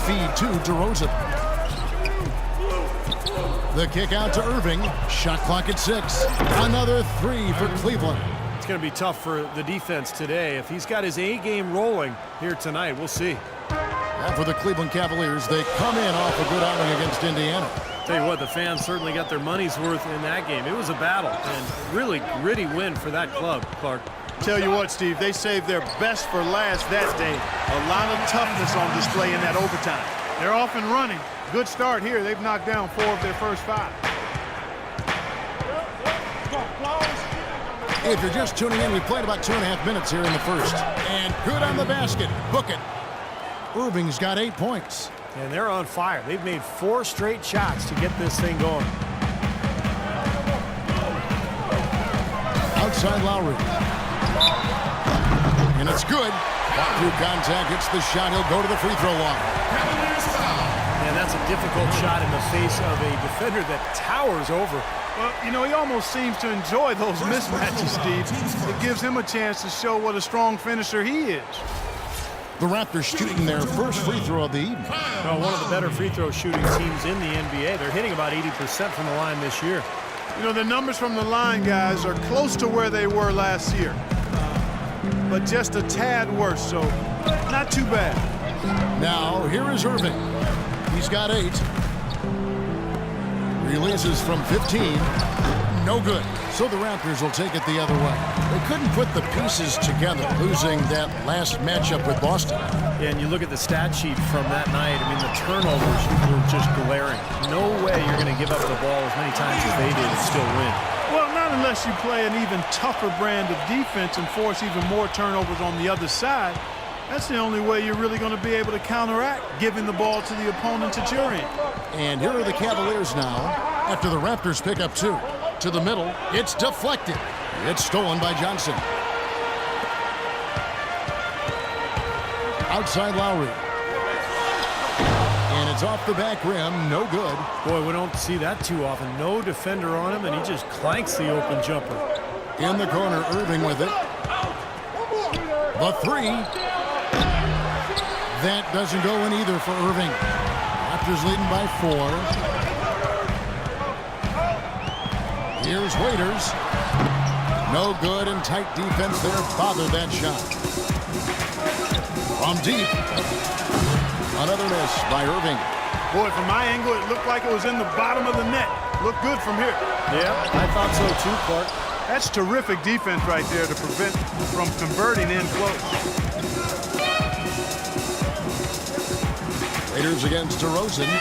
feed to DeRozan. The kick out to Irving. Shot clock at 6. Another 3 for Cleveland. It's going to be tough for the defense today. If he's got his A game rolling here tonight, we'll see. And for the Cleveland Cavaliers, they come in off a good outing against Indiana. Tell you what, the fans certainly got their money's worth in that game. It was a battle and really gritty win for that club, Clark. Tell you what, Steve, they saved their best for last that day. A lot of toughness on display in that overtime. They're off and running. Good start here. They've knocked down 4 of their first 5. If you're just tuning in, we played about 2.5 minutes here in the first. And good on the basket. Book it. Irving's got 8 points. And they're on fire. They've made 4 straight shots to get this thing going. Outside Lowry. And it's good. Through contact, hits the shot. He'll go to the free throw line. And that's a difficult shot in the face of a defender that towers over. Well, you know, he almost seems to enjoy those mismatches, Steve. It gives him a chance to show what a strong finisher he is. The Raptors shooting their first free throw of the evening. Well, one of the better free throw shooting teams in the NBA. They're hitting about 80% from the line this year. You know, the numbers from the line, guys, are close to where they were last year. But just a tad worse, so not too bad. Now, here is Irving. He's got 8. Releases from 15. No good. So the Raptors will take it the other way. They couldn't put the pieces together, losing that last matchup with Boston. Yeah, and you look at the stat sheet from that night. I mean, the turnovers were just glaring. No way you're going to give up the ball as many times as they did and still win. Well, not unless you play an even tougher brand of defense and force even more turnovers on the other side. That's the only way you're really going to be able to counteract giving the ball to the opponent at your end. And here are the Cavaliers now after the Raptors pick up 2. To the middle, it's deflected. It's stolen by Johnson. Outside Lowry. And it's off the back rim, no good. Boy, we don't see that too often. No defender on him, and he just clanks the open jumper. In the corner, Irving with it. The 3. That doesn't go in either for Irving. Raptors leading by 4. Here's Waiters. No good, and tight defense there bothered that shot. From deep. Another miss by Irving. Boy, from my angle, it looked like it was in the bottom of the net. Looked good from here. Yeah, I thought so too, Clark. That's terrific defense right there to prevent from converting in close. Raiders against DeRozan.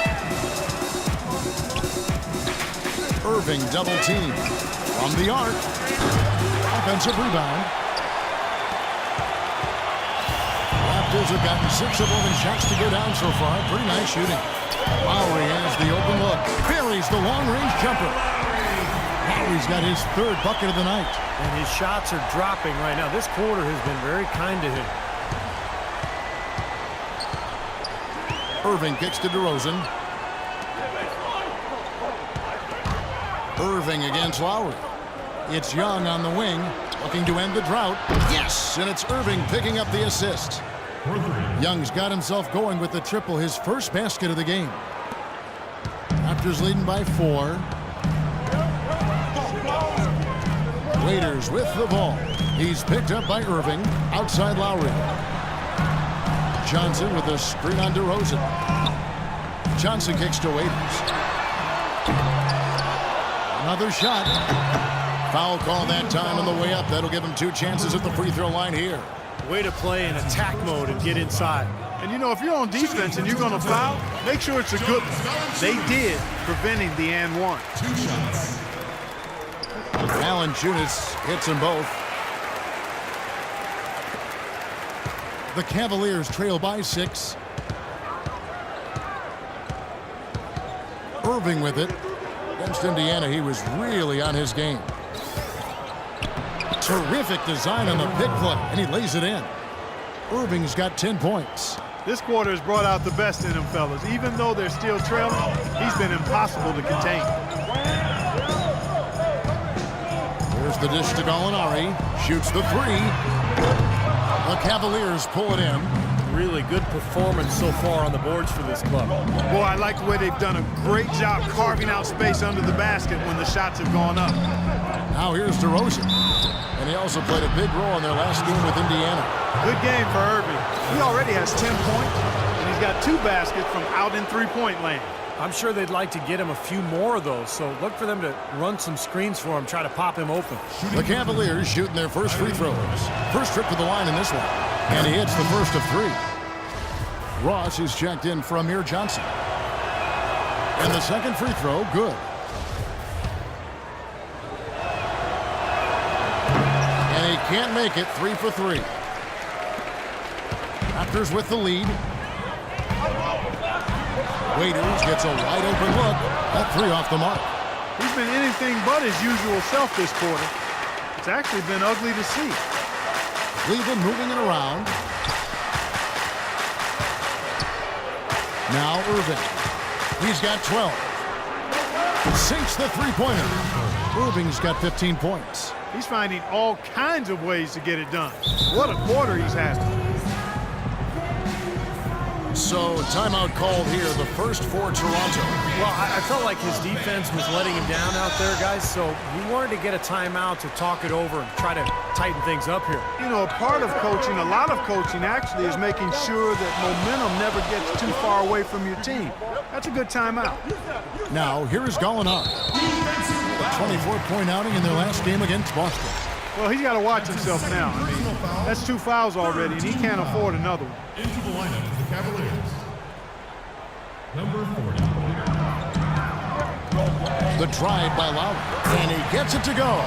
Irving double team from the arc. Offensive rebound. Raptors have gotten 6 of 11 shots to go down so far. Pretty nice shooting. Lowry has the open look. Buries the long-range jumper. Lowry's got his 3rd bucket of the night. And his shots are dropping right now. This quarter has been very kind to him. Irving kicks to DeRozan. Irving against Lowry. It's Young on the wing, looking to end the drought. Yes, and it's Irving picking up the assist. Young's got himself going with the triple, his first basket of the game. Raptors leading by 4. Raiders with the ball. He's picked up by Irving. Outside Lowry. Johnson with a screen on DeRozan. Johnson kicks to Waiters. Another shot. Foul call that time on the way up. That'll give him 2 chances at the free throw line here. Way to play in attack mode and get inside. And you know, if you're on defense and you're going to foul, make sure it's a good one. They did, preventing the and 1. 2 shots. Valanciunas hits them both. The Cavaliers trail by 6. Irving with it. Against Indiana, he was really on his game. Terrific design on the pick play, and he lays it in. Irving's got 10 points. This quarter has brought out the best in him, fellas. Even though they're still trailing, he's been impossible to contain. Here's the dish to Gallinari. Shoots the 3. The Cavaliers pull it in. really good performance so far on the boards for this club. Boy, I like the way they've done a great job carving out space under the basket when the shots have gone up. Now here's DeRozan. And he also played a big role in their last game with Indiana. Good game for Irving. He already has 10 points, and he's got 2 baskets from out in three-point land. I'm sure they'd like to get him a few more of those, so look for them to run some screens for him, try to pop him open. The Cavaliers shooting their first free throws. First trip to the line in this one. And he hits the first of 3. Ross is checked in for Amir Johnson. And the second free throw, good. And he can't make it. 3 for 3. Raptors with the lead. Waiters gets a wide open look. That 3 off the mark. He's been anything but his usual self this quarter. It's actually been ugly to see. Cleveland moving it around. Now Irving. He's got 12. Sinks the three-pointer. Irving's got 15 points. He's finding all kinds of ways to get it done. What a quarter he's having. So, timeout called here, the first for Toronto. Well, I felt like his defense was letting him down out there, guys, so we wanted to get a timeout to talk it over and try to tighten things up here. You know, a part of coaching, a lot of coaching actually, is making sure that momentum never gets too far away from your team. That's a good timeout. Now, here is Gallinari. A 24-point outing in their last game against Boston. Well, he's got to watch himself now. I mean, that's 2 fouls already, and he can't afford another one. Into the lineup for the Cavaliers. Number 40. The drive by Lowry, and he gets it to go.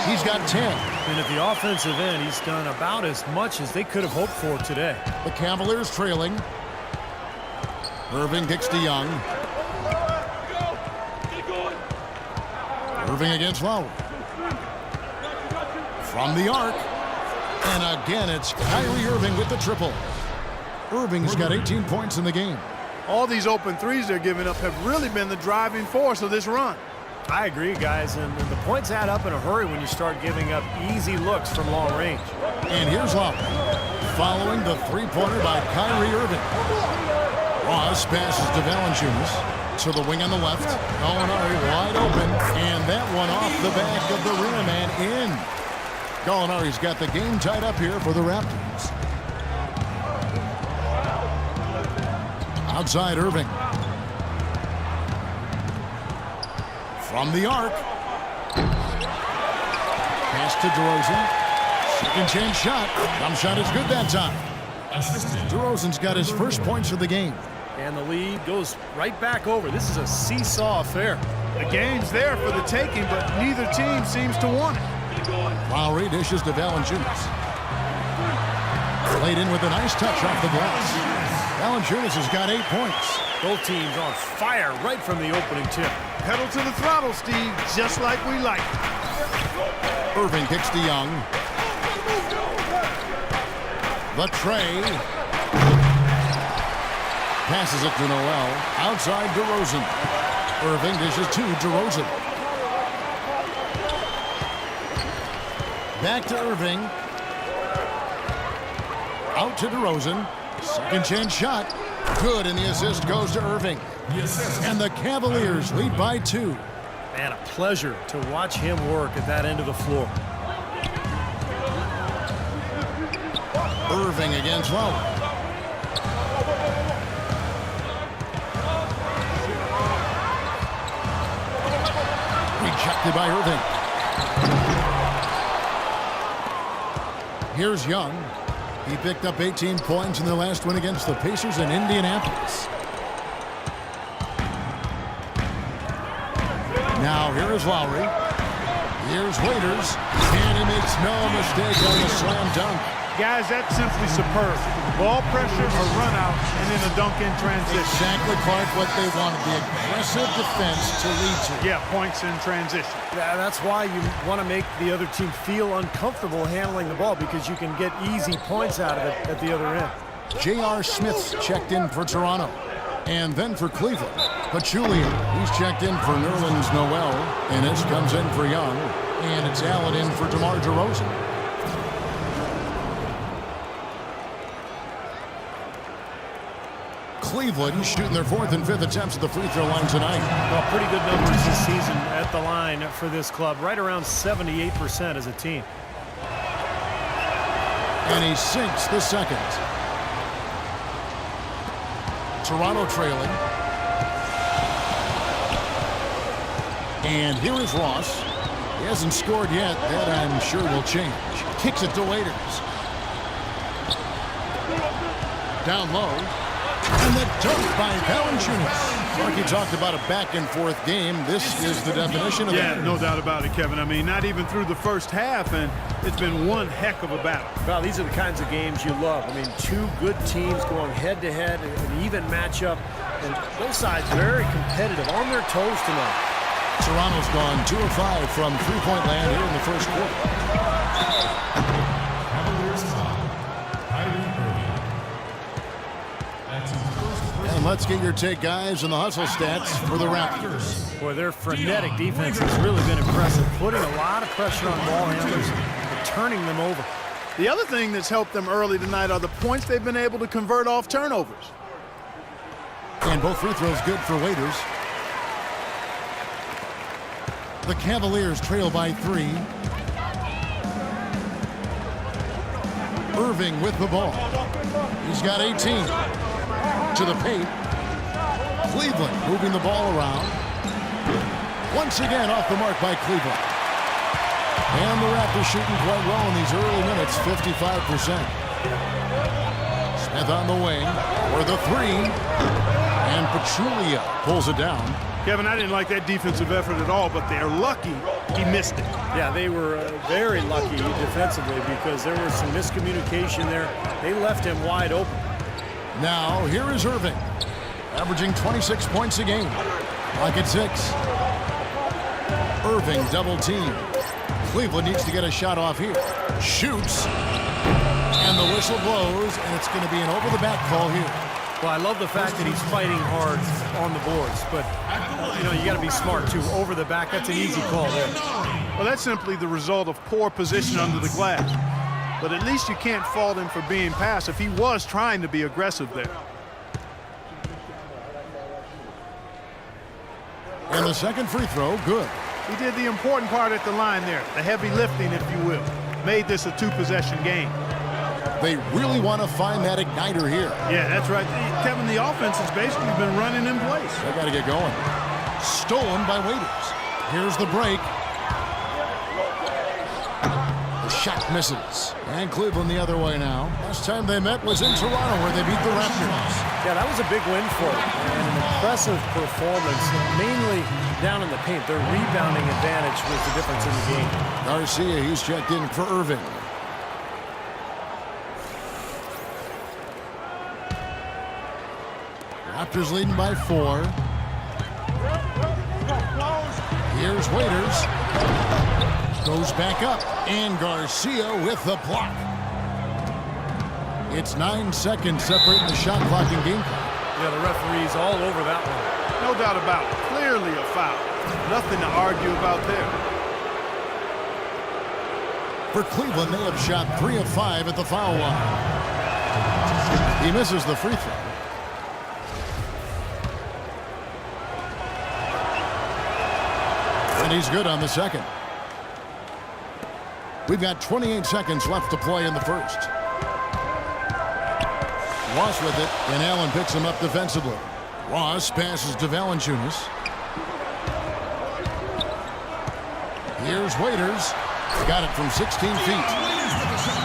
He's got 10. And at the offensive end, he's done about as much as they could have hoped for today. The Cavaliers trailing. Irving kicks to Young. Irving against Lowry. From the arc. And again, it's Kyrie Irving with the triple. Irving's got 18 points in the game. All these open threes they're giving up have really been the driving force of this run. I agree, guys, and the points add up in a hurry when you start giving up easy looks from long range. And here's Lowry, following the three-pointer by Kyrie Irving. Ross passes to Valanciunas, to the wing on the left. Gallinari wide open, and that one off the back of the rim and in. Gallinari's got the game tied up here for the Raptors. Outside Irving. From the arc. Pass to DeRozan. Second chance shot. Jump shot is good that time. DeRozan's got his first points of the game. And the lead goes right back over. This is a seesaw affair. The game's there for the taking, but neither team seems to want it. Lowry dishes to Valanciunas. Played in with a nice touch off the glass. Valanciunas has got 8 points. Both teams on fire right from the opening tip. Pedal to the throttle, Steve, just like we like. Irving kicks to Young. The tray. Passes it to Noel. Outside DeRozan. Irving dishes to DeRozan. Back to Irving. Out to DeRozan. Second chance shot. Good, and the assist goes to Irving. And the Cavaliers lead by 2. Man, a pleasure to watch him work at that end of the floor. Irving against Lowry. Rejected by Irving. Here's Young. He picked up 18 points in their last win against the Pacers in Indianapolis. Now here is Lowry. Here's Waiters. And he makes no mistake on the slam dunk. Guys, that's simply superb. Ball pressure, a run out, and then a dunk in transition. Exactly, Clark, what they wanted. The aggressive defense to lead to. Yeah, points in transition. Yeah, that's why you want to make the other team feel uncomfortable handling the ball, because you can get easy points out of it at the other end. J.R. Smith's checked in for Toronto. And then for Cleveland, Pachulia. He's checked in for Nerlens Noel. And this comes in for Young. And it's Allen in for DeMar DeRozan. Cleveland shooting their 4th and 5th attempts at the free throw line tonight. Well, pretty good numbers this season at the line for this club. Right around 78% as a team. And he sinks the second. Toronto trailing. And here is Ross. He hasn't scored yet. That, I'm sure, will change. Kicks it to Waiters. Down low. And the dunk by Valanciunas. Mark, you talked about a back-and-forth game. This is the definition of that. Yeah, no doubt about it, Kevin. I mean, not even through the first half, and it's been one heck of a battle. Well, these are the kinds of games you love. I mean, two good teams going head-to-head, an even matchup. And both sides very competitive, on their toes tonight. Toronto's gone 2 of 5 from three-point land here in the first quarter. Cavaliers top. And let's get your take, guys, on the hustle stats for the Raptors. Boy, their frenetic defense has really been impressive, putting a lot of pressure on ball handlers and turning them over. The other thing that's helped them early tonight are the points they've been able to convert off turnovers. And both free throws good for Waiters. The Cavaliers trail by 3. Irving with the ball. He's got 18. To the paint. Cleveland moving the ball around. Once again off the mark by Cleveland. And the Raptors shooting quite well in these early minutes, 55%. Smith on the wing for the 3. And Pachulia pulls it down. Kevin, I didn't like that defensive effort at all, but they're lucky he missed it. Yeah, they were very lucky defensively because there was some miscommunication there. They left him wide open. Now, here is Irving, averaging 26 points a game. Clock at 6. Irving double team. Cleveland needs to get a shot off here. Shoots. And the whistle blows, and it's going to be an over-the-back call here. Well, I love the fact that he's fighting hard on the boards, but, you know, you got to be smart, too. Over the back, that's an easy call there. Well, that's simply the result of poor position under the glass. But at least you can't fault him for being passive. He was trying to be aggressive there. And the second free throw, good. He did the important part at the line there, the heavy lifting, if you will. Made this a 2-possession game. They really want to find that igniter here. Yeah, that's right. Kevin, the offense has basically been running in place. They got to get going. Stolen by Waiters. Here's the break. The shot misses. And Cleveland the other way now. Last time they met was in Toronto where they beat the Raptors. Yeah, that was a big win for them. And an impressive performance, mainly down in the paint. Their rebounding advantage was the difference in the game. Garcia, he's checked in for Irving. Raptors leading by 4. Here's Waiters. Goes back up. And Garcia with the block. It's 9 seconds separating the shot clock and game clock. Yeah, the referee's all over that one. No doubt about it. Clearly a foul. Nothing to argue about there. For Cleveland, they have shot 3 of 5 at the foul line. He misses the free throw. And he's good on the second. We've got 28 seconds left to play in the first. Ross with it, and Allen picks him up defensively. Ross passes to Valanciunas. Here's Waiters. Got it from 16 feet.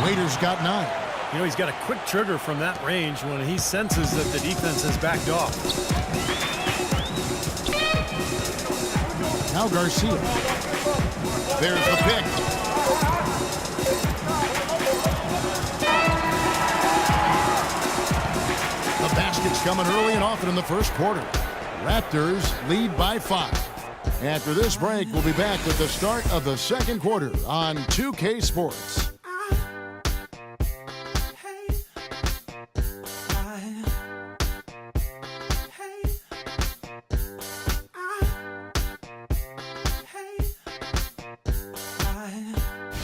Waiters got 9. You know, he's got a quick trigger from that range when he senses that the defense has backed off. Now Garcia. There's the pick. The basket's coming early and often in the first quarter. Raptors lead by 5. After this break, we'll be back with the start of the second quarter on 2K Sports.